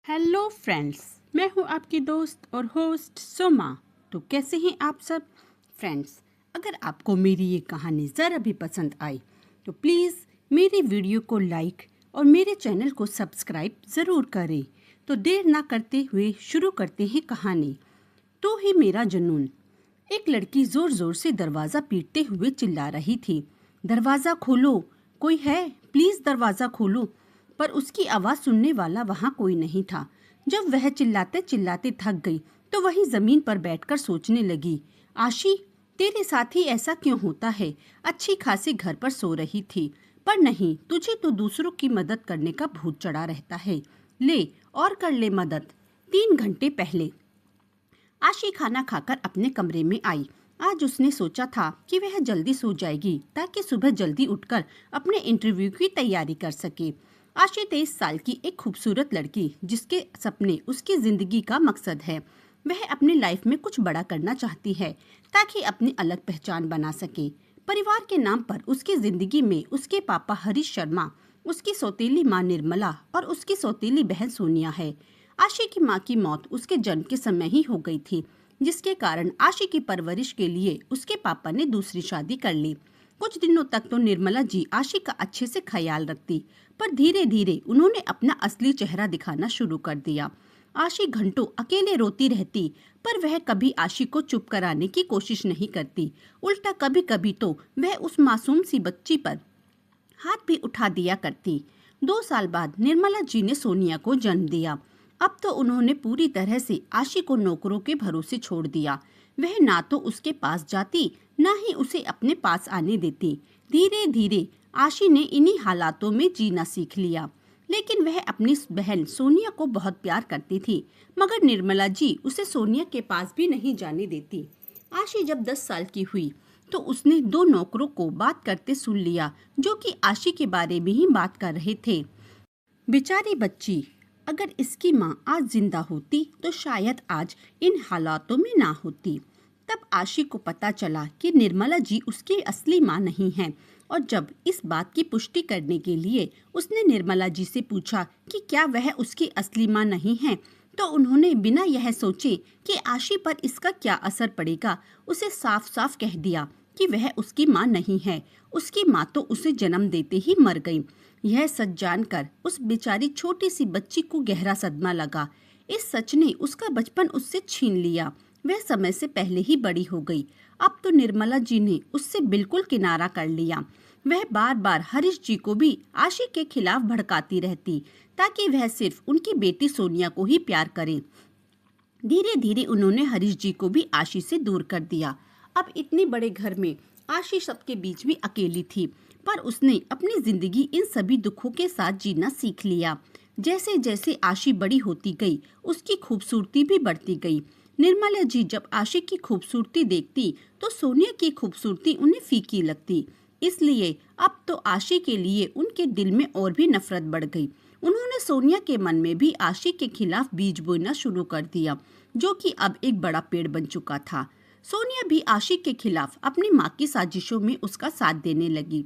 Hello friends, मैं हूँ आपकी दोस्त और होस्ट सोमा। तो कैसे हैं आप सब फ्रेंड्स? अगर आपको मेरी ये कहानी ज़रा भी पसंद आई तो प्लीज़ मेरी वीडियो को लाइक और मेरे चैनल को सब्सक्राइब ज़रूर करें। तो देर ना करते हुए शुरू करते हैं कहानी। तो ही मेरा जुनून। एक लड़की ज़ोर ज़ोर से दरवाज़ा पीटते हुए चिल्ला रही थी, दरवाज़ा खोलो, कोई है, प्लीज़ दरवाज़ा खोलो। पर उसकी आवाज़ सुनने वाला वहाँ कोई नहीं था। जब वह चिल्लाते चिल्लाते थक गई तो वहीं ज़मीन पर बैठकर सोचने लगी, आशी, तेरे साथ ही ऐसा क्यों होता है? अच्छी खासी घर पर सो रही थी, पर नहीं, तुझे तो दूसरों की मदद करने का भूत चढ़ा रहता है। ले और कर ले मदद। 3 घंटे पहले आशी खाना खाकर अपने कमरे में आई। आज उसने सोचा था कि वह जल्दी सो जाएगी ताकि सुबह जल्दी उठकर अपने इंटरव्यू की तैयारी कर सके। आशी 23 साल की एक खूबसूरत लड़की जिसके सपने उसकी जिंदगी का मकसद है। वह अपनी लाइफ में कुछ बड़ा करना चाहती है ताकि अपनी अलग पहचान बना सके। परिवार के नाम पर उसकी जिंदगी में उसके पापा हरीश शर्मा, उसकी सौतेली माँ निर्मला और उसकी सौतेली बहन सोनिया है। आशी की माँ की मौत उसके जन्म के समय ही हो गई थी, जिसके कारण आशी की परवरिश के लिए उसके पापा ने दूसरी शादी कर ली। कुछ दिनों तक तो निर्मला जी आशी का अच्छे से ख्याल रखती, पर धीरे धीरे उन्होंने अपना असली चेहरा दिखाना शुरू कर दिया। आशी घंटों अकेले रोती रहती, पर वह कभी आशी को चुप कराने की कोशिश नहीं करती। उल्टा कभी कभी तो वह उस मासूम सी बच्ची पर हाथ भी उठा दिया करती। 2 साल बाद निर्मला जी ने सोनिया को जन्म दिया। अब तो उन्होंने पूरी तरह से आशी को नौकरों के भरोसे छोड़ दिया। वह ना तो उसके पास जाती, ना ही उसे अपने पास आने देती। धीरे धीरे आशी ने इन्हीं हालातों में जीना सीख लिया। लेकिन वह अपनी बहन सोनिया को बहुत प्यार करती थी, मगर निर्मला जी उसे सोनिया के पास भी नहीं जाने देती। आशी जब 10 साल की हुई तो उसने 2 नौकरों को बात करते सुन लिया, जो कि आशी के बारे में ही बात कर रहे थे। बेचारी बच्ची, अगर इसकी माँ आज जिंदा होती तो शायद आज इन हालातों में ना होती। तब आशी को पता चला कि निर्मला जी उसकी असली माँ नहीं है, और जब इस बात की पुष्टि करने के लिए उसने निर्मला जी से पूछा कि क्या वह उसकी असली माँ नहीं है, तो उन्होंने बिना यह सोचे कि आशी पर इसका क्या असर पड़ेगा, उसे साफ साफ कह दिया कि वह उसकी माँ नहीं है। उसकी माँ तो उसे जन्म देते ही मर गई। यह सच जानकर उस बेचारी छोटी सी बच्ची को गहरा सदमा लगा। इस सच ने उसका बचपन उससे छीन लिया। वह समय से पहले ही बड़ी हो गई। अब तो निर्मला जी ने उससे बिल्कुल किनारा कर लिया। वह बार बार हरीश जी को भी आशी के खिलाफ भड़काती रहती, ताकि वह सिर्फ उनकी बेटी सोनिया को ही प्यार करे। धीरे धीरे उन्होंने हरीश जी को भी आशी से दूर कर दिया। अब इतने बड़े घर में आशी सबके बीच भी अकेली थी, पर उसने अपनी जिंदगी इन सभी दुखों के साथ जीना सीख लिया। जैसे जैसे आशी बड़ी होती गई, उसकी खूबसूरती भी बढ़ती गई। निर्मला जी जब आशी की खूबसूरती देखती तो सोनिया की खूबसूरती उन्हें फीकी लगती। इसलिए अब तो आशी के लिए उनके दिल में और भी नफरत बढ़ गई। उन्होंने सोनिया के मन में भी आशी के खिलाफ बीज बोना शुरू कर दिया, जो कि अब एक बड़ा पेड़ बन चुका था। सोनिया भी आशी के खिलाफ अपनी माँ की साजिशों में उसका साथ देने लगी,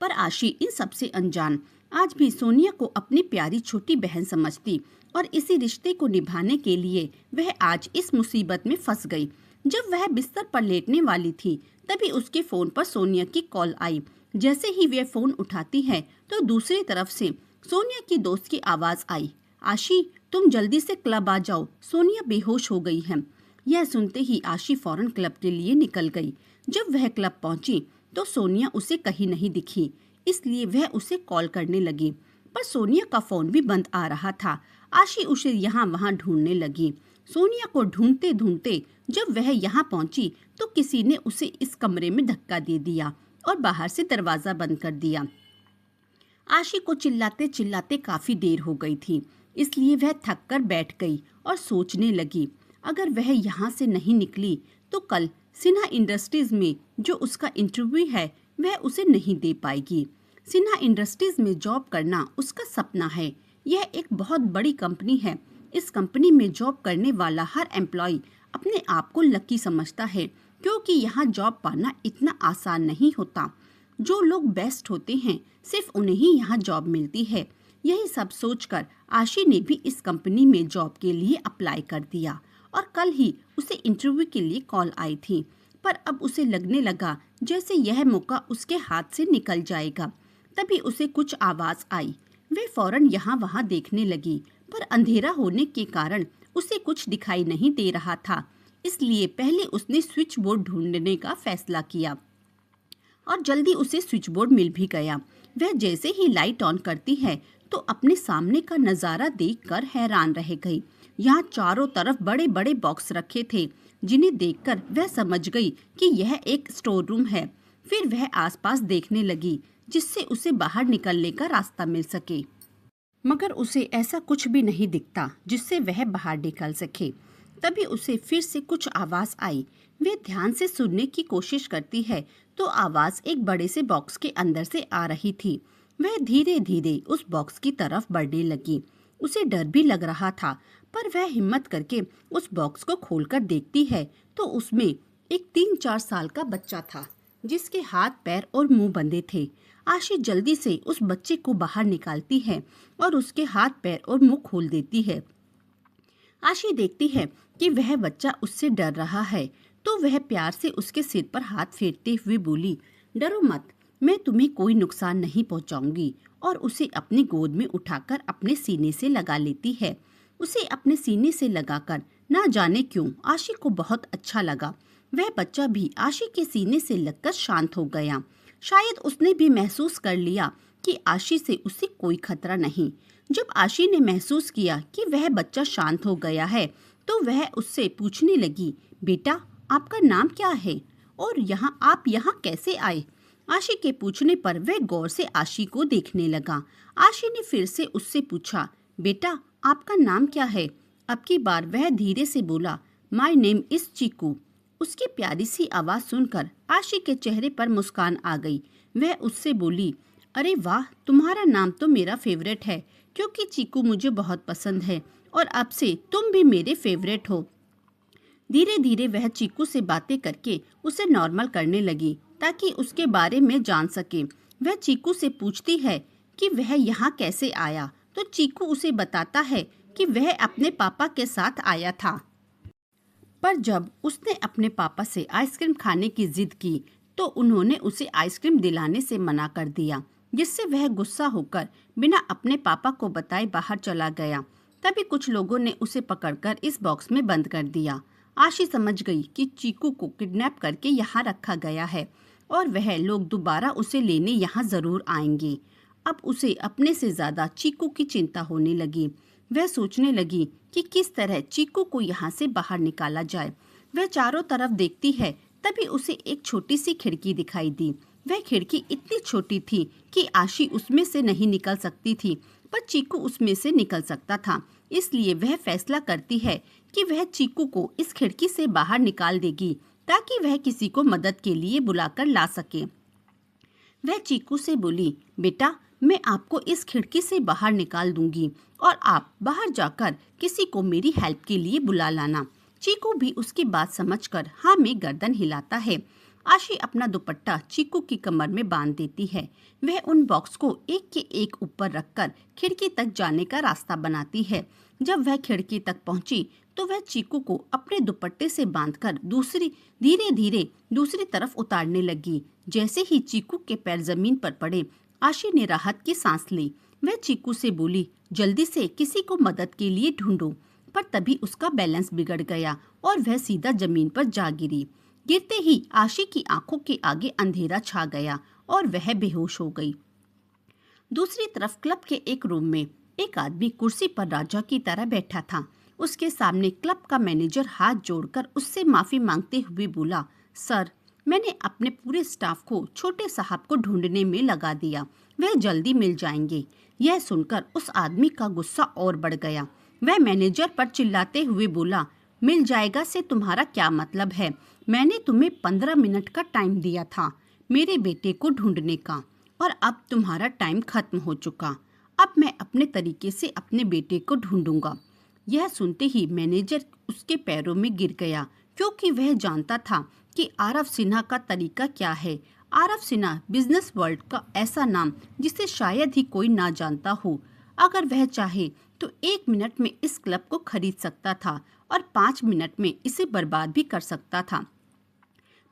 पर आशी इन सबसे अनजान आज भी सोनिया को अपनी प्यारी छोटी बहन समझती, और इसी रिश्ते को निभाने के लिए वह आज इस मुसीबत में फंस गई। जब वह बिस्तर पर लेटने वाली थी, तभी उसके फोन पर सोनिया की कॉल आई। जैसे ही वह फोन उठाती है तो दूसरी तरफ से सोनिया की दोस्त की आवाज आई, आशी, तुम जल्दी से क्लब आ जाओ, सोनिया बेहोश हो गई है। यह सुनते ही आशी फौरन क्लब के लिए निकल गई। जब वह क्लब पहुंची तो सोनिया उसे कहीं नहीं दिखी, इसलिए वह उसे कॉल करने लगी, पर सोनिया का फोन भी बंद आ रहा था। आशी उसे यहाँ वहाँ ढूंढने लगी। सोनिया को ढूंढते ढूंढते जब वह यहाँ पहुंची तो किसी ने उसे इस कमरे में धक्का दे दिया और बाहर से दरवाजा बंद कर दिया। आशी को चिल्लाते चिल्लाते काफी देर हो गई थी, इसलिए वह थक कर बैठ गई और सोचने लगी, अगर वह यहाँ से नहीं निकली तो कल सिन्हा इंडस्ट्रीज में जो उसका इंटरव्यू है वह उसे नहीं दे पाएगी। सिन्हा इंडस्ट्रीज में जॉब करना उसका सपना है। यह एक बहुत बड़ी कंपनी है। इस कंपनी में जॉब करने वाला हर एम्प्लॉय अपने आप को लकी समझता है, क्योंकि यहाँ जॉब पाना इतना आसान नहीं होता। जो लोग बेस्ट होते हैं सिर्फ उन्हें ही यहाँ जॉब मिलती है। यही सब सोचकर आशी ने भी इस कंपनी में जॉब के लिए अप्लाई कर दिया और कल ही उसे इंटरव्यू के लिए कॉल आई थी। पर अब उसे लगने लगा जैसे यह मौका उसके हाथ से निकल जाएगा। तभी उसे कुछ आवाज आई। वह फौरन यहाँ वहाँ देखने लगी, पर अंधेरा होने के कारण उसे कुछ दिखाई नहीं दे रहा था। इसलिए पहले उसने स्विच बोर्ड ढूंढने का फैसला किया और जल्दी उसे स्विच बोर्ड मिल भी गया। वह जैसे ही लाइट ऑन करती है तो अपने सामने का नजारा देखकर हैरान रह गई। यहाँ चारों तरफ बड़े बड़े बॉक्स रखे थे, जिन्हें देखकर वह समझ गई कि यह एक स्टोर रूम है। फिर वह आसपास देखने लगी, जिससे उसे बाहर निकलने का रास्ता मिल सके, मगर उसे ऐसा कुछ भी नहीं दिखता जिससे वह बाहर निकल सके। तभी उसे फिर से कुछ आवाज आई। वह ध्यान से सुनने की कोशिश करती है तो आवाज एक बड़े से बॉक्स के अंदर से आ रही थी। वह धीरे धीरे उस बॉक्स की तरफ बढ़ने लगी। उसे डर भी लग रहा था, पर वह हिम्मत करके उस बॉक्स को खोलकर देखती है तो उसमें एक 3-4 साल का बच्चा था, जिसके हाथ पैर और मुंह बंधे थे। आशी जल्दी से उस बच्चे को बाहर निकालती है और उसके हाथ पैर और मुंह खोल देती है। आशी देखती है कि वह बच्चा उससे डर रहा है, तो वह प्यार से उसके सिर पर हाथ फेरते हुए बोली, डरो मत, मैं तुम्हें कोई नुकसान नहीं पहुंचाऊंगी। और उसे अपनी गोद में उठाकर अपने सीने से लगा लेती है। उसे अपने सीने से लगाकर ना जाने क्यों आशी को बहुत अच्छा लगा। वह बच्चा भी आशी के सीने से लगकर शांत हो गया। शायद उसने भी महसूस कर लिया कि आशी से उसे कोई खतरा नहीं। जब आशी ने महसूस किया कि वह बच्चा शांत हो गया है तो वह उससे पूछने लगी, बेटा आपका नाम क्या है और आप यहाँ कैसे आए? आशी के पूछने पर वह गौर से आशी को देखने लगा। आशी ने फिर से उससे पूछा, बेटा आपका नाम क्या है? अब की बार वह धीरे से बोला, माय नेम इज चीकू। उसकी प्यारी सी आवाज सुनकर आशी के चेहरे पर मुस्कान आ गई। वह उससे बोली, अरे वाह, तुम्हारा नाम तो मेरा फेवरेट है, क्योंकि चीकू मुझे बहुत पसंद है और अब से तुम भी मेरे फेवरेट हो। धीरे धीरे वह चीकू से बातें करके उसे नॉर्मल करने लगी ताकि उसके बारे में जान सके। वह चीकू से पूछती है कि वह यहाँ कैसे आया, तो चीकू उसे बताता है कि वह अपने पापा के साथ आया था। पर जब उसने अपने पापा से आइसक्रीम खाने की जिद की तो उन्होंने उसे आइसक्रीम दिलाने से मना कर दिया, जिससे वह गुस्सा होकर बिना अपने पापा को बताए बाहर चला गया। तभी कुछ लोगों ने उसे पकड़कर इस बॉक्स में बंद कर दिया। आशी समझ गई कि चीकू को किडनैप करके यहाँ रखा गया है और वह लोग दोबारा उसे लेने यहाँ जरूर आएंगे। अब उसे अपने से ज्यादा चीकू की चिंता होने लगी। वह सोचने लगी कि किस तरह चीकू को यहाँ से बाहर निकाला जाए। वह चारों तरफ देखती है, तभी उसे एक छोटी सी खिड़की दिखाई दी। वह खिड़की इतनी छोटी थी कि आशी उसमें से नहीं निकल सकती थी, पर चीकू उसमें से निकल सकता था। इसलिए वह फैसला करती है कि वह चीकू को इस खिड़की से बाहर निकाल देगी ताकि वह किसी को मदद के लिए बुलाकर ला सके। वह चीकू से बोली, बेटा मैं आपको इस खिड़की से बाहर निकाल दूंगी और आप बाहर जाकर किसी को मेरी हेल्प के लिए बुला लाना। चीकू भी उसकी बात समझकर हाँ में गर्दन हिलाता है। आशी अपना दुपट्टा चीकू की कमर में बांध देती है। वह उन बॉक्स को एक के एक ऊपर रखकर खिड़की तक जाने का रास्ता बनाती है। जब वह खिड़की तक पहुंची तो वह चीकू को अपने दुपट्टे से बांधकर धीरे धीरे दूसरी तरफ उतारने लगी। जैसे ही चीकू के पैर जमीन पर पड़े, आशी ने राहत की सांस ली। वह चीकू से बोली, जल्दी से किसी को मदद के लिए ढूंढो। पर तभी उसका बैलेंस बिगड़ गया और वह सीधा जमीन पर जा गिरी। गिरते ही आशी की आंखों के आगे अंधेरा छा गया और वह बेहोश हो गई। दूसरी तरफ क्लब के एक रूम में एक आदमी कुर्सी पर राजा की तरह बैठा था। उसके सामने क्लब का मैनेजर हाथ जोड़कर उससे माफी मांगते हुए बोला, सर मैंने अपने पूरे स्टाफ को छोटे साहब को ढूंढने में लगा दिया, वह जल्दी मिल जाएंगे। यह सुनकर उस आदमी का गुस्सा और बढ़ गया। वह मैनेजर पर चिल्लाते हुए बोला, मिल जाएगा से तुम्हारा क्या मतलब है? मैंने तुम्हें 15 मिनट का टाइम दिया था मेरे बेटे को ढूंढने का और अब तुम्हारा टाइम खत्म हो चुका। अब मैं अपने तरीके से अपने बेटे को ढूंढूंगा। यह सुनते ही मैनेजर उसके पैरों में गिर गया, क्योंकि वह जानता था कि आरव सिन्हा का तरीका क्या है। आरव सिन्हा बिजनेस वर्ल्ड का ऐसा नाम जिसे शायद ही कोई ना जानता हो। अगर वह चाहे तो 1 मिनट में इस क्लब को खरीद सकता था और 5 मिनट में इसे बर्बाद भी कर सकता था।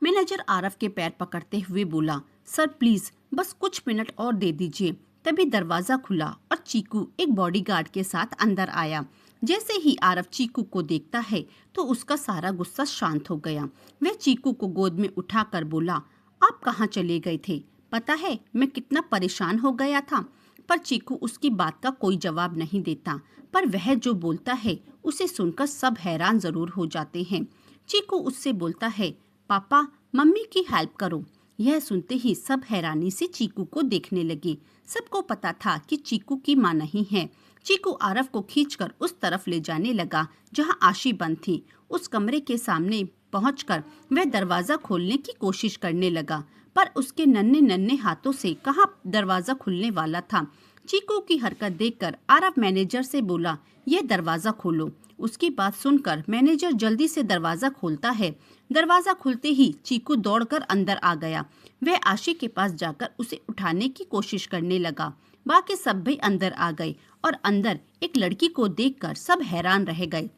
मैनेजर आरव के पैर पकड़ते हुए बोला, सर प्लीज बस कुछ मिनट और दे दीजिए। तभी दरवाजा खुला और चीकू एक बॉडीगार्ड के साथ अंदर आया। जैसे ही आरव चीकू को देखता है तो उसका सारा गुस्सा शांत हो गया। वह चीकू को गोद में उठाकर बोला, आप कहाँ चले गए थे? पता है मैं कितना परेशान हो गया था। पर चीकू उसकी बात का कोई जवाब नहीं देता, पर वह जो बोलता है उसे सुनकर सब हैरान जरूर हो जाते हैं। चीकू उससे बोलता है, पापा मम्मी की हेल्प करो। यह सुनते ही सब हैरानी से चीकू को देखने लगे। सबको पता था कि चीकू की माँ नहीं है। चीकू आरव को खींचकर उस तरफ ले जाने लगा जहाँ आशी बंद थी। उस कमरे के सामने पहुंचकर वह दरवाजा खोलने की कोशिश करने लगा, पर उसके नन्हे नन्हे हाथों से कहाँ दरवाजा खुलने वाला था। चीकू की हरकत देखकर आरव मैनेजर से बोला, यह दरवाजा खोलो। उसकी बात सुनकर मैनेजर जल्दी से दरवाजा खोलता है। दरवाजा खुलते ही चीकू दौड़कर अंदर आ गया। वह आशी के पास जाकर उसे उठाने की कोशिश करने लगा। बाकी सब भी अंदर आ गए और अंदर एक लड़की को देखकर सब हैरान रह गए।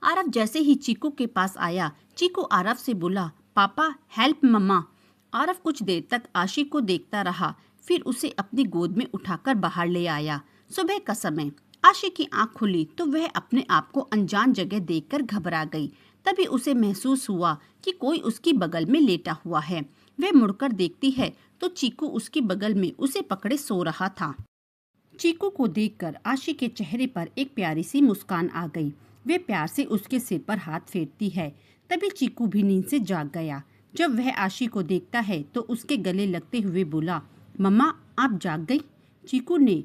आरव जैसे ही चीकू के पास आया, चीकू आरव से बोला, पापा हेल्प मम्मा। आरव कुछ देर तक आशी को देखता रहा, फिर उसे अपनी गोद में उठाकर बाहर ले आया। सुबह का समय, आशी की आंख खुली तो वह अपने आप को अनजान जगह देखकर घबरा गई। तभी उसे महसूस हुआ कि कोई उसकी बगल में लेटा हुआ है। वह मुड़कर देखती है तो चीकू उसकी बगल में उसे पकड़े सो रहा था। चीकू को देखकर आशी के चेहरे पर एक प्यारी सी मुस्कान आ गई। वे प्यार से उसके सिर पर हाथ फेरती है। तभी चीकू भी नींद से जाग गया। जब वह आशी को देखता है तो उसके गले लगते हुए बोला, मम्मा आप जाग गई? चीकू ने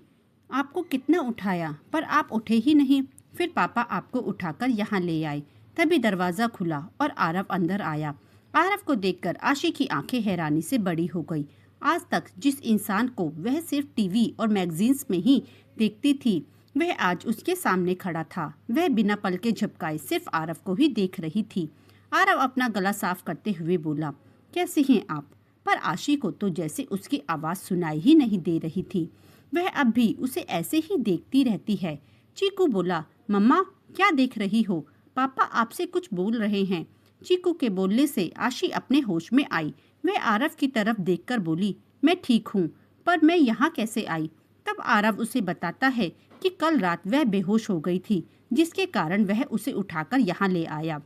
आपको कितना उठाया पर आप उठे ही नहीं। फिर पापा आपको उठाकर यहाँ ले आए। तभी दरवाजा खुला और आरव अंदर आया। आरव को देखकर आशी की आंखें हैरानी से बड़ी हो गई। आज तक जिस इंसान को वह सिर्फ टीवी और मैगजीन्स में ही देखती थी, वह आज उसके सामने खड़ा था। वह बिना पलके झपकाए सिर्फ आरव को ही देख रही थी। आरव अपना गला साफ करते हुए बोला, कैसे हैं आप? पर आशी को तो जैसे उसकी आवाज़ सुनाई ही नहीं दे रही थी। वह अब भी उसे ऐसे ही देखती रहती है। चीकू बोला, मम्मा क्या देख रही हो? पापा आपसे कुछ बोल रहे हैं। चीकू के बोलने से आशी अपने होश में आई। वह आरव की तरफ देखकर बोली, मैं ठीक हूँ, पर मैं यहाँ कैसे आई? तब आरव उसे बताता है कि कल रात वह बेहोश हो गई थी, जिसके कारण वह उसे उठाकर यहाँ ले आया।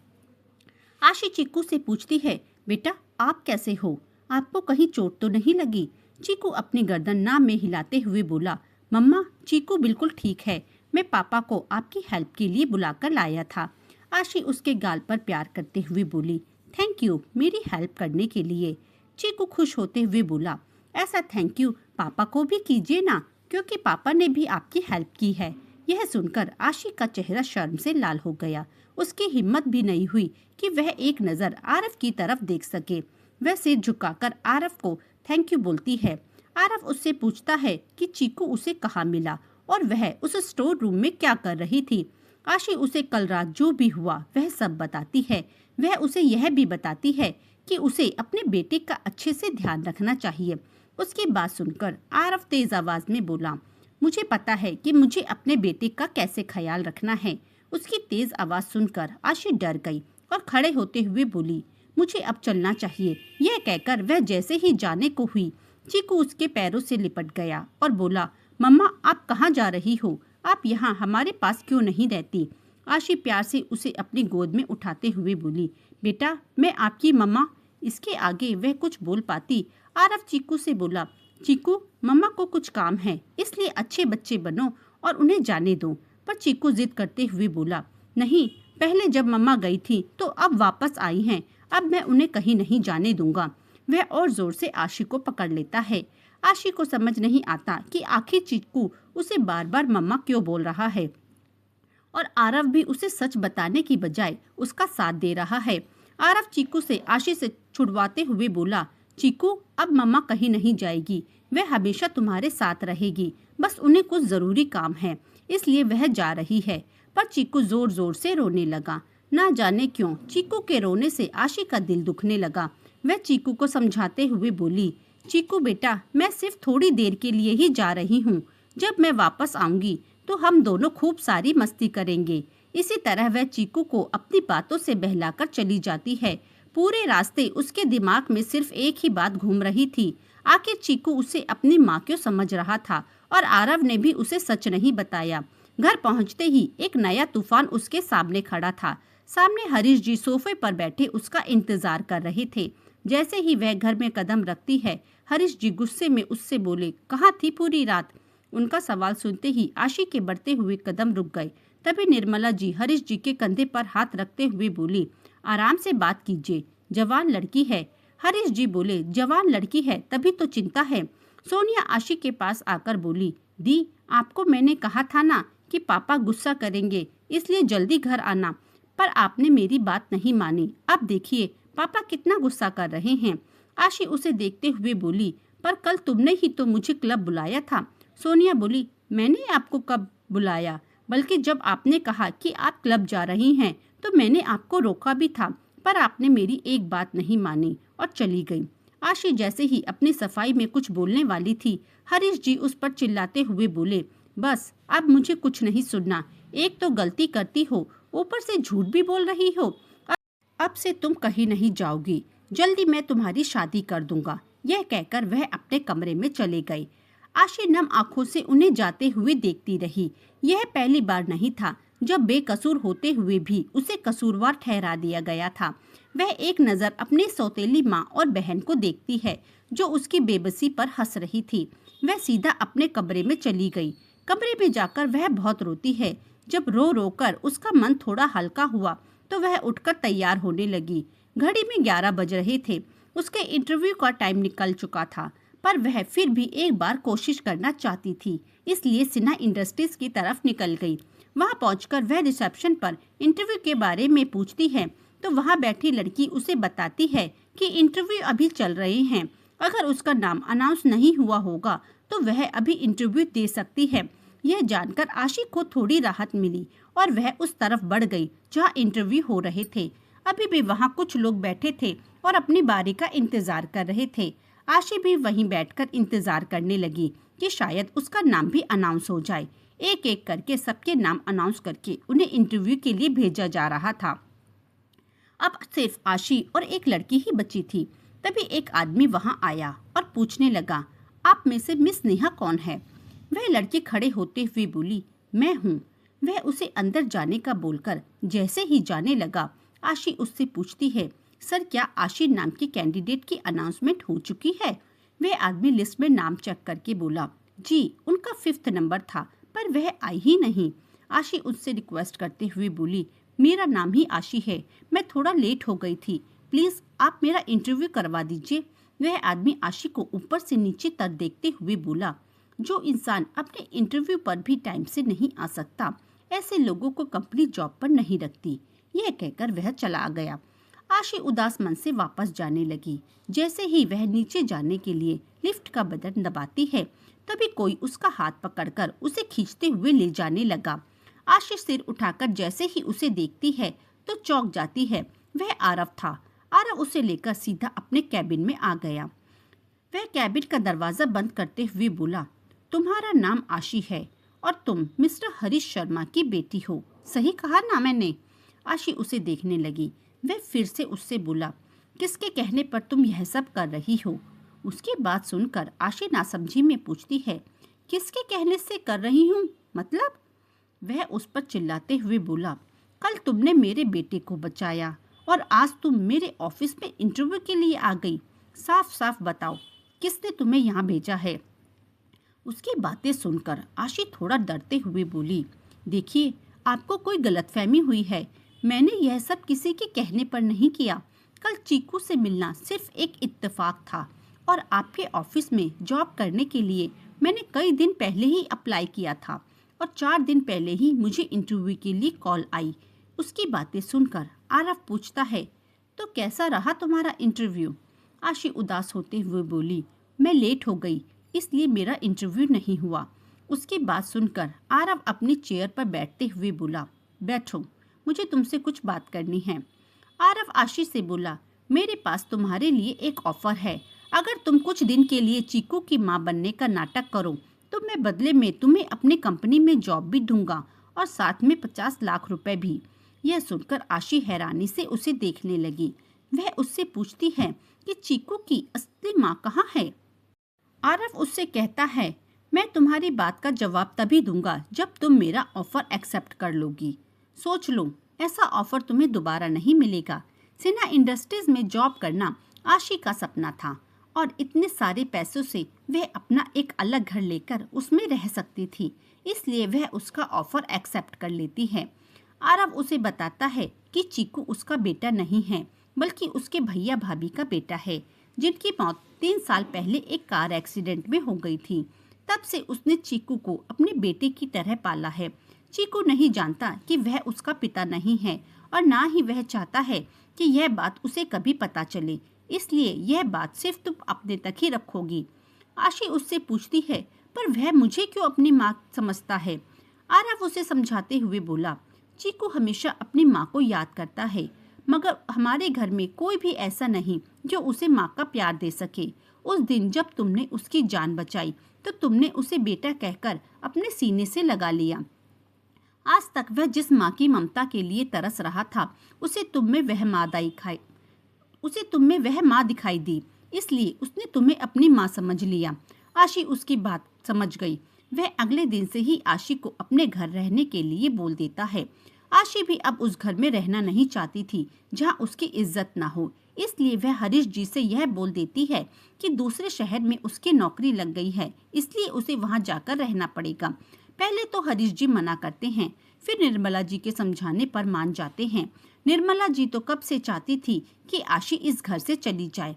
आशी चीकू से पूछती है, बेटा आप कैसे हो? आपको कहीं चोट तो नहीं लगी? चीकू अपनी गर्दन नाम में हिलाते हुए बोला, मम्मा चीकू बिल्कुल ठीक है। मैं पापा को आपकी हेल्प के लिए बुलाकर लाया था। आशी उसके गाल पर प्यार करते हुए बोली, थैंक यू मेरी हेल्प करने के लिए। चीकू खुश होते हुए बोला, ऐसा थैंक यू पापा को भी कीजिए ना, क्योंकि पापा ने भी आपकी हेल्प की है। यह सुनकर आशी का चेहरा शर्म से लाल हो गया। उसकी हिम्मत भी नहीं हुई कि वह एक नज़र आरव की तरफ देख सके। वह सिर झुकाकर आरव को थैंक यू बोलती है। आरव उससे पूछता है कि चीकू उसे कहाँ मिला और वह उस स्टोर रूम में क्या कर रही थी। आशी उसे कल रात जो भी हुआ वह सब बताती है। वह उसे यह भी बताती है कि उसे अपने बेटे का अच्छे से ध्यान रखना चाहिए। उसकी बात सुनकर आरव तेज आवाज में बोला, मुझे पता है कि मुझे अपने बेटे का कैसे ख्याल रखना है। उसकी तेज आवाज सुनकर आशी डर गई और खड़े होते हुए बोली, मुझे अब चलना चाहिए। यह कहकर वह जैसे ही जाने को हुई, चीकू उसके पैरों से लिपट गया और बोला, मम्मा आप कहाँ जा रही हो? आप यहाँ हमारे पास क्यों नहीं रहती? आशी प्यार से उसे अपनी गोद में उठाते हुए बोली, बेटा मैं आपकी मम्मा। इसके आगे वह कुछ बोल पाती। आरव चीकू से बोला, चीकू मम्मा को कुछ काम है, इसलिए अच्छे बच्चे बनो और उन्हें जाने दो। पर चीकू जिद करते हुए बोला, नहीं पहले जब मम्मा गई थी तो अब वापस आई हैं, अब मैं उन्हें कहीं नहीं जाने दूंगा। वह और जोर से आशी को पकड़ लेता है। आशी को समझ नहीं आता कि आखिर चीकू उसे बार बार मम्मा क्यों बोल रहा है और आरव भी उसे सच बताने की बजाय उसका साथ दे रहा है। आरव चीकू से आशी से छुड़वाते हुए बोला, चीकू अब मम्मा कहीं नहीं जाएगी, वह हमेशा तुम्हारे साथ रहेगी। बस उन्हें कुछ जरूरी काम है इसलिए वह जा रही है। पर चीकू जोर जोर से रोने लगा। ना जाने क्यों चीकू के रोने से आशी का दिल दुखने लगा। वह चीकू को समझाते हुए बोली, चीकू बेटा मैं सिर्फ थोड़ी देर के लिए ही जा रही हूँ। जब मैं वापस आऊंगी तो हम दोनों खूब सारी मस्ती करेंगे। इसी तरह वह चीकू को अपनी बातों से बहलाकर चली जाती है। पूरे रास्ते उसके दिमाग में सिर्फ एक ही बात घूम रही थी, आखिर चीकू उसे अपनी माँ क्यों समझ रहा था और आरव ने भी उसे सच नहीं बताया। घर पहुंचते ही एक नया तूफान उसके सामने खड़ा था। सामने हरीश जी सोफे पर बैठे उसका इंतजार कर रहे थे। जैसे ही वह घर में कदम रखती है, हरीश जी गुस्से में उससे बोले, कहाँ थी पूरी रात? उनका सवाल सुनते ही आशी के बढ़ते हुए कदम रुक गए। तभी निर्मला जी हरीश जी के कंधे पर हाथ रखते हुए बोली, आराम से बात कीजिए, जवान लड़की है। हरीश जी बोले, जवान लड़की है तभी तो चिंता है। सोनिया आशी के पास आकर बोली, दी आपको मैंने कहा था ना कि पापा गुस्सा करेंगे, इसलिए जल्दी घर आना, पर आपने मेरी बात नहीं मानी। अब देखिए पापा कितना गुस्सा कर रहे हैं। आशी उसे देखते हुए बोली, पर कल तुमने ही तो मुझे क्लब बुलाया था। सोनिया बोली, मैंने आपको कब बुलाया? बल्कि जब आपने कहा कि आप क्लब जा रही हैं तो मैंने आपको रोका भी था, पर आपने मेरी एक बात नहीं मानी और चली गई। आशी जैसे ही अपनी सफाई में कुछ बोलने वाली थी, हरीश जी उस पर चिल्लाते हुए बोले, बस अब मुझे कुछ नहीं सुनना। एक तो गलती करती हो, ऊपर से झूठ भी बोल रही हो। अब से तुम कहीं नहीं जाओगी, जल्दी मैं तुम्हारी शादी कर दूंगा। यह कहकर वह अपने कमरे में चले गए। आशी नम आंखों से उन्हें जाते हुए देखती रही। यह पहली बार नहीं था जब बेकसूर होते हुए भी उसे कसूरवार ठहरा दिया गया था। वह एक नज़र अपनी सौतेली माँ और बहन को देखती है जो उसकी बेबसी पर हंस रही थी। वह सीधा अपने कमरे में चली गई। कमरे में जाकर वह बहुत रोती है। जब रो रो कर उसका मन थोड़ा हल्का हुआ तो वह उठकर तैयार होने लगी। घड़ी में 11 बज रहे थे। उसके इंटरव्यू का टाइम निकल चुका था, पर वह फिर भी एक बार कोशिश करना चाहती थी, इसलिए सिन्हा इंडस्ट्रीज की तरफ निकल गई। वहां पहुंचकर वह रिसेप्शन पर इंटरव्यू के बारे में पूछती है तो वहां बैठी लड़की उसे बताती है कि इंटरव्यू अभी चल रहे हैं। अगर उसका नाम अनाउंस नहीं हुआ होगा तो वह अभी इंटरव्यू दे सकती है। यह जानकर आशी को थोड़ी राहत मिली और वह उस तरफ बढ़ गई जहां इंटरव्यू हो रहे थे। अभी भी वहां कुछ लोग बैठे थे और अपनी बारी का इंतजार कर रहे थे। आशी भी वहीं बैठकर इंतजार करने लगी कि शायद उसका नाम भी अनाउंस हो जाए। एक एक करके सबके नाम अनाउंस करके उन्हें इंटरव्यू के लिए भेजा जा रहा था। अब सिर्फ आशी और एक लड़की ही बची थी। तभी एक आदमी वहां आया और पूछने लगा, आप में से मिस नेहा कौन है? वह लड़की खड़े होते हुए बोली, मैं हूँ। वह उसे अंदर जाने का बोलकर जैसे ही जाने लगा, आशी उससे पूछती है, सर क्या आशी नाम की कैंडिडेट की अनाउंसमेंट हो चुकी है? वह आदमी लिस्ट में नाम चेक करके बोला, जी उनका 5th नंबर था पर वह आई ही नहीं। आशी उससे रिक्वेस्ट करते हुए बोली, मेरा नाम ही आशी है, मैं थोड़ा लेट हो गई थी, प्लीज आप मेरा इंटरव्यू करवा दीजिए। वह आदमी आशी को ऊपर से नीचे तक देखते हुए बोला, जो इंसान अपने इंटरव्यू पर भी टाइम से नहीं आ सकता, ऐसे लोगों को कंपनी जॉब पर नहीं रखती। यह कहकर वह चला गया। आशी उदास मन से वापस जाने लगी। जैसे ही वह नीचे जाने के लिए लिफ्ट का बटन दबाती है, तभी कोई उसका हाथ पकड़कर उसे खींचते हुए ले जाने लगा। आशी सिर उठाकर जैसे ही उसे देखती है तो चौंक जाती है। वह आरव था। आरव उसे लेकर सीधा अपने कैबिन में आ गया। वह कैबिन का दरवाजा बंद करते हुए बोला, तुम्हारा नाम आशी है और तुम मिस्टर हरीश शर्मा की बेटी हो, सही कहा ना मैंने? आशी उसे देखने लगी। वह फिर से उससे बोला, किसके कहने पर तुम यह सब कर रही हो? उसकी बात सुनकर आशी नासमझी में पूछती है, किसके कहने से कर रही हूँ मतलब? वह उस पर चिल्लाते हुए बोला, कल तुमने मेरे बेटे को बचाया और आज तुम मेरे ऑफिस में इंटरव्यू के लिए आ गई। साफ साफ बताओ किसने तुम्हें यहाँ भेजा है? उसकी बातें सुनकर आशी थोड़ा डरते हुए बोली, देखिए आपको कोई गलतफहमी हुई है, मैंने यह सब किसी के कहने पर नहीं किया। कल चीकू से मिलना सिर्फ एक इत्तेफाक था और आपके ऑफिस में जॉब करने के लिए मैंने कई दिन पहले ही अप्लाई किया था और 4 दिन पहले ही मुझे इंटरव्यू के लिए कॉल आई। उसकी बातें सुनकर आरव पूछता है, तो कैसा रहा तुम्हारा इंटरव्यू? आशी उदास होते हुए बोली, मैं लेट हो गई इसलिए मेरा इंटरव्यू नहीं हुआ। उसकी बात सुनकर आरव अपनी चेयर पर बैठते हुए बोला, बैठो, मुझे तुमसे कुछ बात करनी है। आरव आशी से बोला, मेरे पास तुम्हारे लिए एक ऑफर है। अगर तुम कुछ दिन के लिए चीकू की माँ बनने का नाटक करो तो मैं बदले में तुम्हें अपनी कंपनी में जॉब भी दूंगा और साथ में 50 लाख रुपए भी। यह सुनकर आशी हैरानी से उसे देखने लगी। वह उससे पूछती है कि चीकू की असली माँ कहाँ है। आरव उससे कहता है, मैं तुम्हारी बात का जवाब तभी दूंगा जब तुम मेरा ऑफर एक्सेप्ट कर लोगी। सोच लो, ऐसा ऑफर तुम्हें दोबारा नहीं मिलेगा। सिन्हा इंडस्ट्रीज में जॉब करना आशी का सपना था और इतने सारे पैसों से वह अपना एक अलग घर लेकर उसमें रह सकती थी, इसलिए वह उसका ऑफर एक्सेप्ट कर लेती है। आरव उसे बताता है कि चीकू उसका बेटा नहीं है, बल्कि उसके भैया भाभी का बेटा है, जिनकी मौत 3 साल पहले एक कार एक्सीडेंट में हो गई थी। तब से उसने चीकू को अपने बेटे की तरह पाला है। चीकू नहीं जानता कि वह उसका पिता नहीं है और ना ही वह चाहता है कि यह बात उसे कभी पता चले, इसलिए यह बात सिर्फ तुम अपने तक ही रखोगी। आशी उससे पूछती है, पर वह मुझे क्यों अपनी माँ समझता है। आरव उसे समझाते हुए बोला, चीकू हमेशा अपनी माँ को याद करता है, मगर हमारे घर में कोई भी ऐसा नहीं जो उसे माँ का प्यार दे सके। उस दिन जब तुमने उसकी जान बचाई तो तुमने उसे बेटा कहकर अपने सीने से लगा लिया। आज तक वह जिस माँ की ममता के लिए तरस रहा था, उसे तुम में वह माँ दिखाई दी, इसलिए उसने तुम्हें अपनी माँ समझ लिया। आशी उसकी बात समझ गई। वह अगले दिन से ही आशी को अपने घर रहने के लिए बोल देता है। आशी भी अब उस घर में रहना नहीं चाहती थी जहाँ उसकी इज्जत ना हो, इसलिए वह हरीश जी से यह बोल देती है कि दूसरे शहर में उसकी नौकरी लग गई है, इसलिए उसे वहाँ जाकर रहना पड़ेगा। पहले तो हरीश जी मना करते हैं, फिर निर्मला जी के समझाने पर मान जाते हैं। निर्मला जी तो कब से चाहती थी कि आशी इस घर से चली जाए,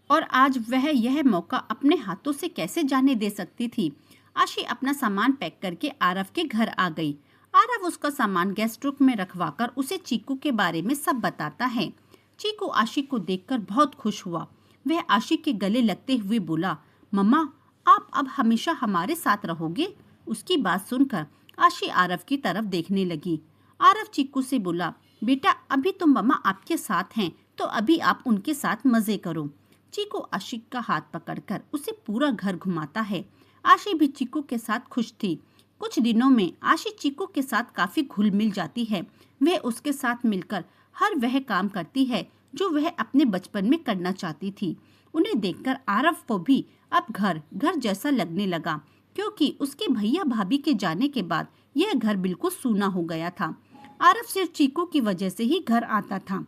और आज वह यह मौका अपने हाथों से कैसे जाने दे सकती थी। आशी अपना सामान पैक करके आरव के घर आ गई। आरव उसका सामान गेस्ट रूम में रखवाकर उसे चीकू के बारे में सब बताता है। चीकू आशी को देखकर बहुत खुश हुआ। वह आशी के गले लगते हुए बोला, मम्मा, आप अब हमेशा हमारे साथ रहोगे। उसकी बात सुनकर आशी आरव की तरफ देखने लगी। आरव चीकू से बोला, बेटा, अभी तो मम्मा आपके साथ हैं, तो अभी आप उनके साथ मजे करो। चीकू आशी का हाथ पकड़कर उसे पूरा घर घुमाता है। आशी भी चीकू के साथ खुश थी। कुछ दिनों में आशी चीकू के साथ काफी घुल मिल जाती है। वह उसके साथ मिलकर हर वह काम करती है जो वह अपने बचपन में करना चाहती थी। उन्हें देखकर आरव को भी अब घर घर जैसा लगने लगा, क्योंकि उसके भैया भाभी के जाने के बाद यह घर बिल्कुल सूना हो गया था। आरव सिर्फ चीकू की वजह से ही घर आता था,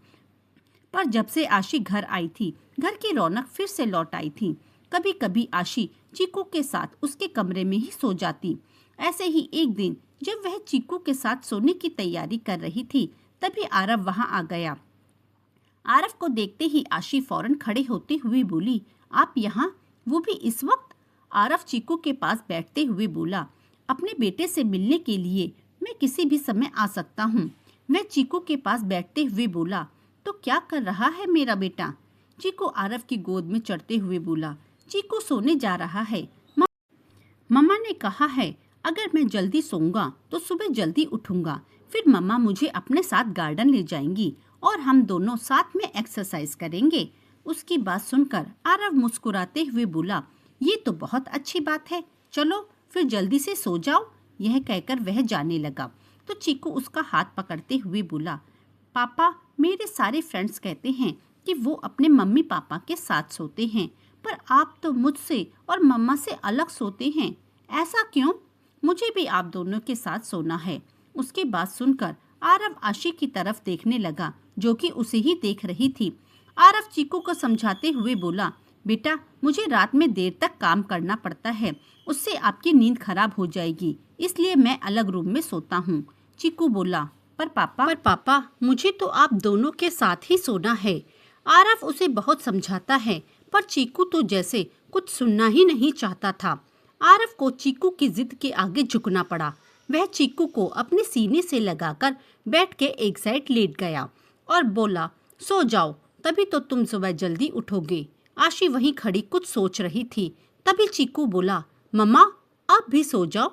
पर जब से आशी घर आई थी, घर की रौनक फिर से लौट आई थी। कभी कभी आशी चीकू के साथ उसके कमरे में ही सो जाती। ऐसे ही एक दिन जब वह चीकू के साथ सोने की तैयारी कर रही थी, तभी आरव वहां आ गया। आरव को देखते ही आशी फौरन खड़े होते हुए बोली, आप यहाँ, वो भी इस वक्त? आरव चीकू के पास बैठते हुए बोला, अपने बेटे से मिलने के लिए मैं किसी भी समय आ सकता हूँ। वह चीकू के पास बैठते हुए बोला, तो क्या कर रहा है मेरा बेटा? चीकू आरव की गोद में चढ़ते हुए बोला, चीकू सोने जा रहा है। मम्मा ने कहा है अगर मैं जल्दी सोऊंगा तो सुबह जल्दी उठूंगा, फिर मम्मा मुझे अपने साथ गार्डन ले जाएंगी और हम दोनों साथ में एक्सरसाइज करेंगे। उसकी बात सुनकर आरव मुस्कुराते हुए बोला, ये तो बहुत अच्छी बात है, चलो फिर जल्दी से सो जाओ। यह कहकर वह जाने लगा तो चीकू उसका हाथ पकड़ते हुए बोला, पापा, मेरे सारे फ्रेंड्स कहते हैं कि वो अपने मम्मी पापा के साथ सोते हैं, पर आप तो मुझसे और मम्मा से अलग सोते हैं, ऐसा क्यों? मुझे भी आप दोनों के साथ सोना है। उसकी बात सुनकर आरव आशी की तरफ देखने लगा, जो कि उसे ही देख रही थी। आरव चीकू को समझाते हुए बोला, बेटा, मुझे रात में देर तक काम करना पड़ता है, उससे आपकी नींद खराब हो जाएगी, इसलिए मैं अलग रूम में सोता हूँ। चीकू बोला, पर पापा, मुझे तो आप दोनों के साथ ही सोना है। आरव उसे बहुत समझाता है, पर चीकू तो जैसे कुछ सुनना ही नहीं चाहता था। आरव को चीकू की जिद के आगे झुकना पड़ा। वह चीकू को अपने सीने से लगाकर बैठ के एक साइड लेट गया और बोला, सो जाओ, तभी तो तुम सुबह जल्दी उठोगे। आशी वहीं खड़ी कुछ सोच रही थी। तभी चीकू बोला, मम्मा, आप भी सो जाओ।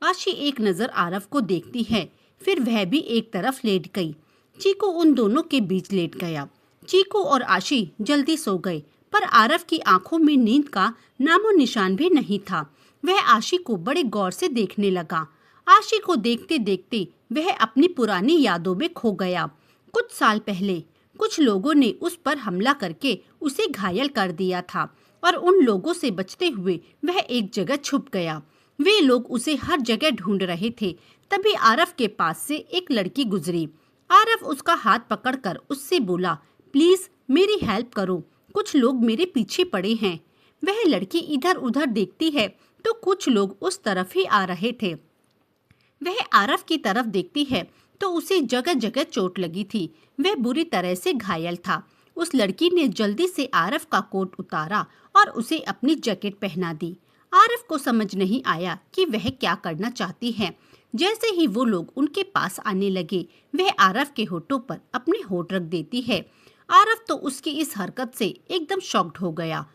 आशी एक नजर आरव को देखती है, फिर वह भी एक तरफ लेट गई। चीकू उन दोनों के बीच लेट गया। चीकू और आशी जल्दी सो गए, पर आरव की आंखों में नींद का नामो निशान भी नहीं था। वह आशी को बड़े गौर से देखने लगा। आशी को देखते देखते वह अपनी पुरानी यादों में खो गया। कुछ साल पहले कुछ लोगों ने उस पर हमला करके उसे घायल कर दिया था और उन लोगों से बचते हुए वह एक जगह छुप गया। वे लोग उसे हर जगह ढूंढ रहे थे। तभी आरव के पास से एक लड़की गुजरी। आरव उसका हाथ पकड़कर उससे बोला, प्लीज मेरी हेल्प करो, कुछ लोग मेरे पीछे पड़े हैं। वह लड़की इधर उधर देखती है तो कुछ लोग उस तरफ ही आ रहे थे। वह आरव की तरफ देखती है तो उसे जगह जगह चोट लगी थी। वह बुरी तरह से घायल था। उस लड़की ने जल्दी से आरव का कोट उतारा और उसे अपनी जैकेट पहना दी। आरव को समझ नहीं आया कि वह क्या करना चाहती है। जैसे ही वो लोग उनके पास आने लगे, वह आरव के होठों पर अपने होठ रख देती है। आरव तो उसकी इस हरकत से एकदम शॉक्ड हो गया।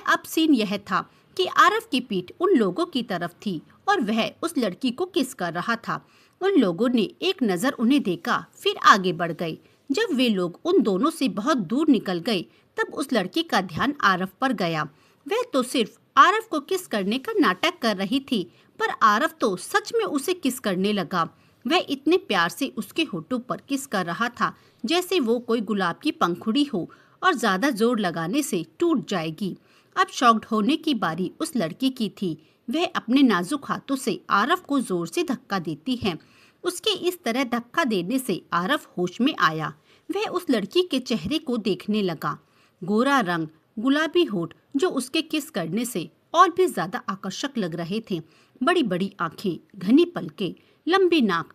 अब सीन यह था कि आरव की पीठ उन लोगों की तरफ थी और वह उस लड़की को किस कर रहा था। उन लोगों ने एक नजर उन्हें देखा, फिर आगे बढ़ गए। जब वे लोग उन दोनों से बहुत दूर निकल गए, तब उस लड़की का ध्यान आरव पर गया। वह तो सिर्फ आरव को किस करने का नाटक कर रही थी, पर आरव तो सच में उसे किस करने लगा। वह इतने प्यार से उसके होठों पर किस कर रहा था जैसे वो कोई गुलाब की पंखुड़ी हो और ज्यादा जोर लगाने से टूट जाएगी। अब शॉक्ड होने की बारी उस लड़की की थी। वह अपने नाजुक हाथों से आरव को जोर से धक्का देती है। उसके इस तरह धक्का देने से आरव होश में आया। वह उस लड़की के चेहरे को देखने लगा। गोरा रंग, गुलाबी होठ जो उसके किस करने से और भी ज्यादा आकर्षक लग रहे थे। बड़ी बड़ी आंखें, घनी पलकें, लंबी नाक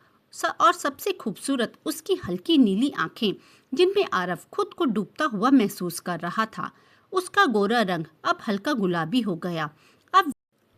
और सबसे खूबसूरत उसकी हल्की नीली आंखें, जिनमें आरव खुद को डूबता हुआ महसूस कर रहा था। उसका गोरा रंग अब हल्का गुलाबी हो गया।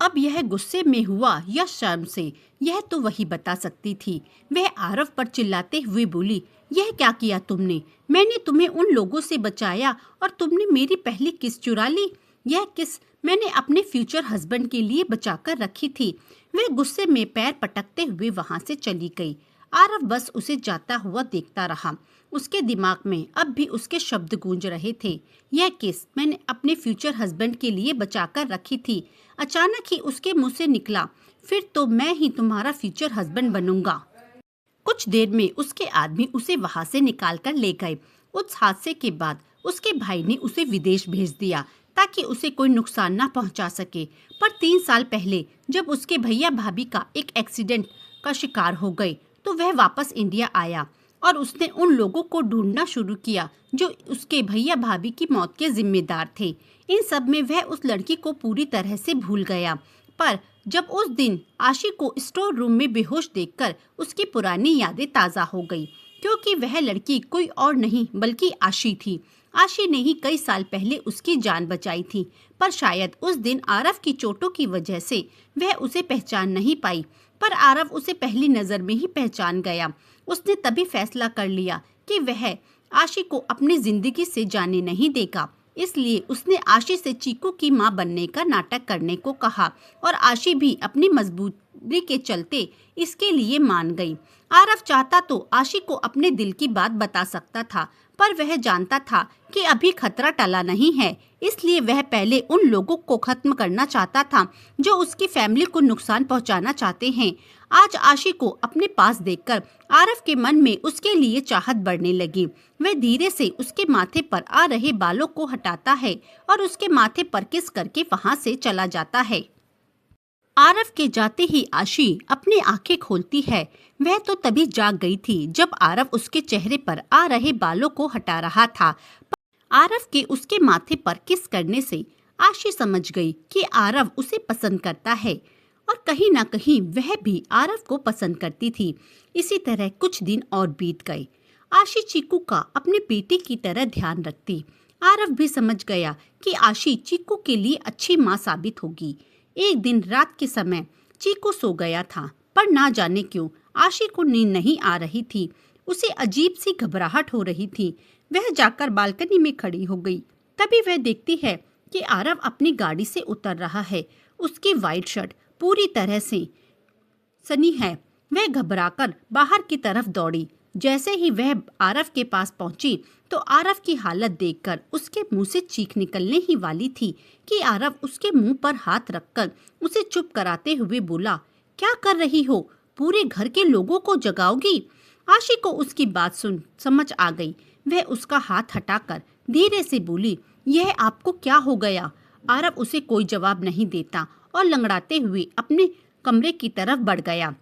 अब यह गुस्से में हुआ या शर्म से, यह तो वही बता सकती थी। वह आरव पर चिल्लाते हुए बोली, यह क्या किया तुमने? मैंने तुम्हें उन लोगों से बचाया और तुमने मेरी पहली किस चुरा ली। यह किस मैंने अपने फ्यूचर हस्बैंड के लिए बचाकर रखी थी। वह गुस्से में पैर पटकते हुए वहां से चली गई। आरव बस उसे जाता हुआ देखता रहा। उसके दिमाग में अब भी उसके शब्द गूंज रहे थे, यह किस मैंने अपने फ्यूचर हस्बैंड के लिए बचाकर रखी थी। अचानक ही उसके मुंह से निकला, फिर तो मैं ही तुम्हारा फ्यूचर हस्बैंड बनूंगा। कुछ देर में उसके आदमी उसे वहां से निकाल कर ले गए। उस हादसे के बाद उसके भाई ने उसे विदेश भेज दिया ताकि उसे कोई नुकसान ना पहुंचा सके। पर 3 साल पहले जब उसके भैया भाभी का एक एक्सीडेंट का शिकार हो गए, तो वह वापस इंडिया आया और उसने उन लोगों को ढूंढना शुरू किया जो उसके भैया भाभी की मौत के जिम्मेदार थे। इन सब में वह उस लड़की को पूरी तरह से भूल गया। पर जब उस दिन आशी को स्टोर रूम में बेहोश देखकर उसकी पुरानी यादें ताज़ा हो गई, क्योंकि वह लड़की कोई और नहीं बल्कि आशी थी। आशी ने ही कई साल पहले उसकी जान बचाई थी, पर शायद उस दिन आरव की चोटों की वजह से वह उसे पहचान नहीं पाई। पर आरव उसे पहली नजर में ही पहचान गया। उसने तभी फैसला कर लिया कि वह आशी को अपनी जिंदगी से जाने नहीं देगा। इसलिए उसने आशी से चीकू की मां बनने का नाटक करने को कहा और आशी भी अपनी मजबूरी के चलते इसके लिए मान गई। आरव चाहता तो आशी को अपने दिल की बात बता सकता था, पर वह जानता था कि अभी खतरा टला नहीं है। इसलिए वह पहले उन लोगों को खत्म करना चाहता था जो उसकी फैमिली को नुकसान पहुंचाना चाहते हैं। आज आशी को अपने पास देखकर आरव के मन में उसके लिए चाहत बढ़ने लगी। वह धीरे से उसके माथे पर आ रहे बालों को हटाता है और उसके माथे पर किस करके वहां से चला जाता है। आरव के जाते ही आशी अपनी आंखें खोलती है। वह तो तभी जाग गई थी जब आरव उसके चेहरे पर आ रहे बालों को हटा रहा था। आरव के उसके माथे पर किस करने से आशी समझ गई कि आरव उसे पसंद करता है और कहीं ना कहीं वह भी आरव को पसंद करती थी। इसी तरह कुछ दिन और बीत गए। आशी चीकू का अपने बेटे की तरह ध्यान रखती। आरव भी समझ गया कि आशी चीकू के लिए अच्छी माँ साबित होगी। एक दिन रात के समय चीकू सो गया था, पर ना जाने क्यों आशी को नींद नहीं आ रही थी। उसे अजीब सी घबराहट हो रही थी। वह जाकर बालकनी में खड़ी हो गई। तभी वह देखती है कि आरव अपनी गाड़ी से उतर रहा है। उसकी वाइट शर्ट पूरी तरह से सनी है। वह घबराकर बाहर की तरफ दौड़ी। जैसे ही वह आरव के पास पहुंची तो आरव की हालत देखकर उसके मुंह से चीख निकलने ही वाली थी कि आरव उसके मुंह पर हाथ रखकर उसे चुप कराते हुए बोला, क्या कर रही हो? पूरे घर के लोगों को जगाओगी? आशी को उसकी बात सुन समझ आ गई। वह उसका हाथ हटाकर धीरे से बोली, यह आपको क्या हो गया? आरव उसे कोई जवाब नहीं देता और लंगड़ाते हुए अपने कमरे की तरफ बढ़ गया।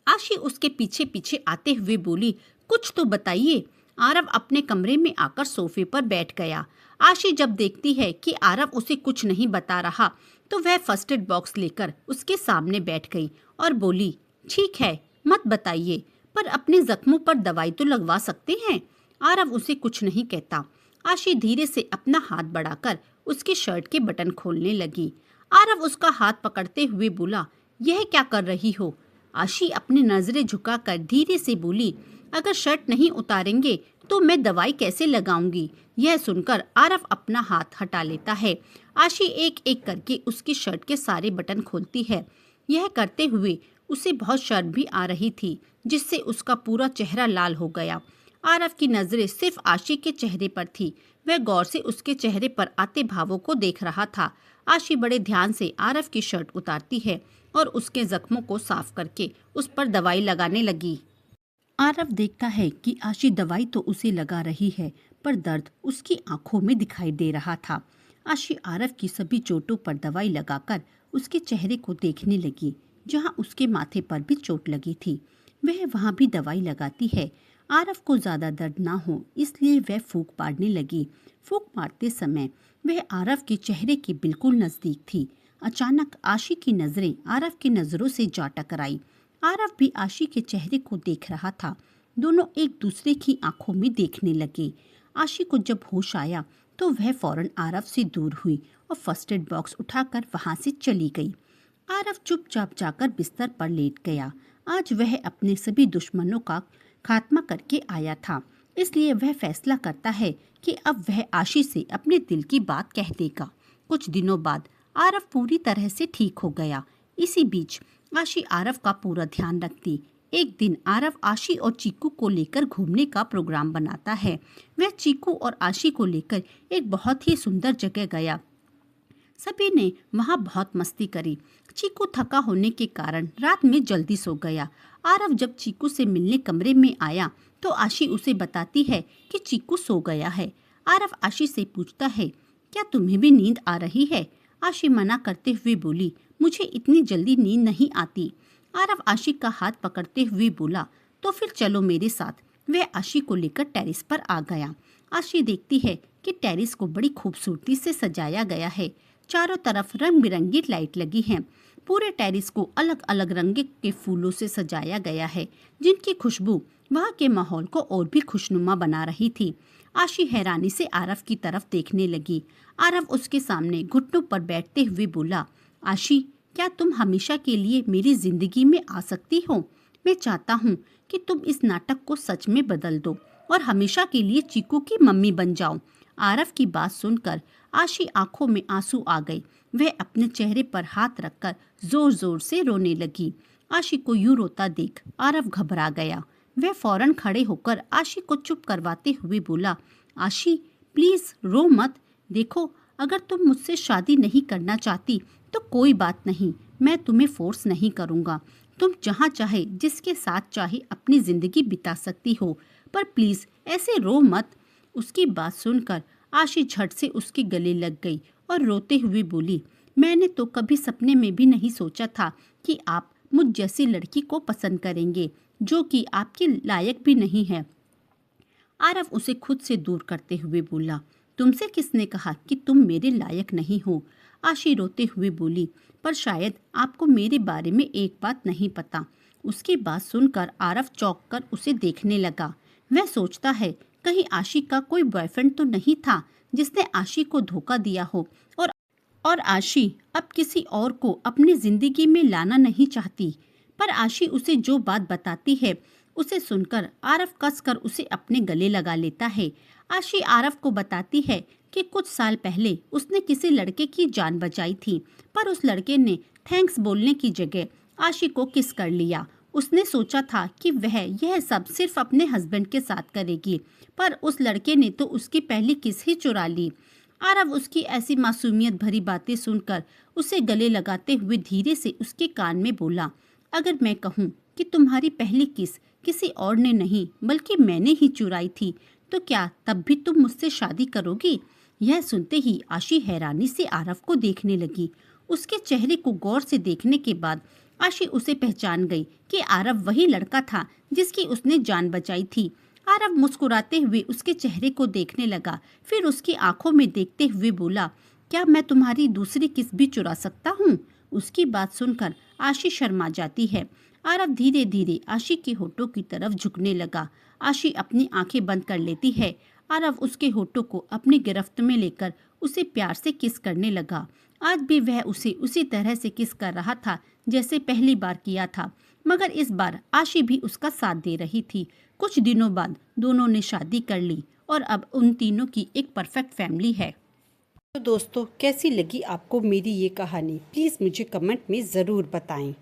आशी उसके पीछे पीछे आते हुए बोली, कुछ तो बताइए। आरव अपने कमरे में आकर सोफे पर बैठ गया। आशी जब देखती है कि आरव उसे कुछ नहीं बता रहा तो वह फर्स्ट एड बॉक्स लेकर उसके सामने बैठ गई और बोली, ठीक है, मत बताइए, पर अपने जख्मों पर दवाई तो लगवा सकते हैं। आरव उसे कुछ नहीं कहता। आशी धीरे से अपना हाथ बढ़ाकर उसकी शर्ट के बटन खोलने लगी। आरव उसका हाथ पकड़ते हुए बोला, यह क्या कर रही हो? आशी अपनी नजरें झुकाकर धीरे से बोली, अगर शर्ट नहीं उतारेंगे तो मैं दवाई कैसे लगाऊंगी? यह सुनकर आरव अपना हाथ हटा लेता है। आशी एक एक करके उसकी शर्ट के सारे बटन खोलती है। यह करते हुए उसे बहुत शर्म भी आ रही थी, जिससे उसका पूरा चेहरा लाल हो गया। आरव की नजरें सिर्फ आशी के चेहरे पर थी। वह गौर से उसके चेहरे पर आते भावों को देख रहा था। आशी बड़े ध्यान से आरव की शर्ट उतारती है और उसके जख्मों को साफ करके उस पर दवाई लगाने लगी। आरव देखता है कि आशी दवाई तो उसे लगा रही है, पर दर्द उसकी आंखों में दिखाई दे रहा था। आशी आरव की सभी चोटों पर दवाई लगाकर उसके चेहरे को देखने लगी, जहां उसके माथे पर भी चोट लगी थी। वह वहां भी दवाई लगाती है। आरव को ज्यादा दर्द ना हो इसलिए वह फूंक मारने लगी। फूंक मारते समय वह आरव के चेहरे के बिल्कुल नजदीक थी। अचानक आशी की नजरें आरव की नजरों से जा टकराई। आरव भी आशी के चेहरे को देख रहा था। दोनों एक दूसरे की आंखों में देखने लगे। आशी को जब होश आया तो वह फौरन आरव से दूर हुई और फर्स्ट एड बॉक्स उठाकर वहां से चली गई। आरव चुपचाप जाकर बिस्तर पर लेट गया। आज वह अपने सभी दुश्मनों का खात्मा करके आया था, इसलिए वह फैसला करता है कि अब वह आशी से अपने दिल की बात कह देगा। कुछ दिनों बाद आरव पूरी तरह से ठीक हो गया। इसी बीच आशी आरव का पूरा ध्यान रखती। एक दिन आरव आशी और चीकू को लेकर घूमने का प्रोग्राम बनाता है। वह चीकू और आशी को लेकर एक बहुत ही सुंदर जगह गया। सभी ने वहां बहुत मस्ती करी। चीकू थका होने के कारण रात में जल्दी सो गया। आरव जब चीकू से मिलने कमरे में आया तो आशी उसे बताती है कि चीकू सो गया है। आरव आशी से पूछता है, क्या तुम्हें भी नींद आ रही है? आशी मना करते हुए बोली, मुझे इतनी जल्दी नींद नहीं आती। आरव आशी का हाथ पकड़ते हुए बोला, तो फिर चलो मेरे साथ। वह आशी को लेकर टेरेस पर आ गया। आशी देखती है कि टेरेस को बड़ी खूबसूरती से सजाया गया है। चारों तरफ रंग बिरंगी लाइट लगी हैं। पूरे टेरेस को अलग अलग रंग के फूलों से सजाया गया है, जिनकी खुशबू वहाँ के माहौल को और भी खुशनुमा बना रही थी। आशी हैरानी से आरव की तरफ देखने लगी। आरव उसके सामने घुटनों पर बैठते हुए बोला, आशी, क्या तुम हमेशा के लिए मेरी जिंदगी में आ सकती हो? मैं चाहता हूँ कि तुम इस नाटक को सच में बदल दो और हमेशा के लिए चीकू की मम्मी बन जाओ। आरव की बात सुनकर आशी आंखों में आंसू आ गई। वह अपने चेहरे पर हाथ रखकर जोर जोर से रोने लगी। आशी को यूं रोता देख आरव घबरा गया। वह फौरन खड़े होकर आशी को चुप करवाते हुए बोला, आशी, प्लीज रो मत। देखो, अगर तुम मुझसे शादी नहीं करना चाहती तो कोई बात नहीं, मैं तुम्हें फोर्स नहीं करूँगा। तुम जहाँ चाहे जिसके साथ चाहे अपनी जिंदगी बिता सकती हो, पर प्लीज ऐसे रो मत। उसकी बात सुनकर आशी झट से उसके गले लग गई और रोते हुए बोली, मैंने तो कभी सपने में भी नहीं सोचा था कि आप मुझ जैसी लड़की को पसंद करेंगे, जो कि आपके लायक भी नहीं है। आरव उसे खुद से दूर करते हुए बोला, तुमसे किसने कहा कि तुम मेरे लायक नहीं हो? आशी रोते हुए बोली, पर शायद आपको मेरे बारे में एक बात नहीं पता। उसकी बात सुनकर आरव चौंक कर उसे देखने लगा। वह सोचता है, कहीं आशी का कोई बॉयफ्रेंड तो नहीं था जिसने आशी को धोखा दिया हो और आशी अब किसी और को अपनी जिंदगी में लाना नहीं चाहती। पर आशी उसे जो बात बताती है उसे सुनकर आरव कसकर उसे अपने गले लगा लेता है। आशी आरव को बताती है कि कुछ साल पहले उसने किसी लड़के की जान बचाई थी, पर उस लड़के ने थैंक्स बोलने की जगह आशी को किस कर लिया। उसने सोचा था कि वह यह सब सिर्फ अपने हस्बैंड के साथ करेगी, पर उस लड़के ने तो उसकी पहली किस ही चुरा ली। आरव उसकी ऐसी मासूमियत भरी बातें सुनकर उसे गले लगाते हुए धीरे से उसके कान में बोला, अगर मैं कहूँ कि तुम्हारी पहली किस किसी और ने नहीं बल्कि मैंने ही चुराई थी, तो क्या तब भी तुम मुझसे शादी करोगी? यह सुनते ही आशी हैरानी से आरव को देखने लगी। उसके चेहरे को गौर से देखने के बाद आशी उसे पहचान गई कि आरव वही लड़का था जिसकी उसने जान बचाई थी। आरव मुस्कुराते हुए उसके चेहरे को देखने लगा, फिर उसकी आंखों में देखते हुए बोला, क्या मैं तुम्हारी दूसरी किस भी चुरा सकता हूँ? उसकी बात सुनकर आशी शर्मा जाती है। आरव धीरे धीरे आशी के होठों की तरफ झुकने लगा। आशी अपनी आंखें बंद कर लेती है। आरव उसके होठों को अपनी गिरफ्त में लेकर उसे प्यार से किस करने लगा। आज भी वह उसे उसी तरह से किस कर रहा था जैसे पहली बार किया था, मगर इस बार आशी भी उसका साथ दे रही थी। कुछ दिनों बाद दोनों ने शादी कर ली और अब उन तीनों की एक परफेक्ट फैमिली है। तो दोस्तों, कैसी लगी आपको मेरी ये कहानी? प्लीज़ मुझे कमेंट में ज़रूर बताएं।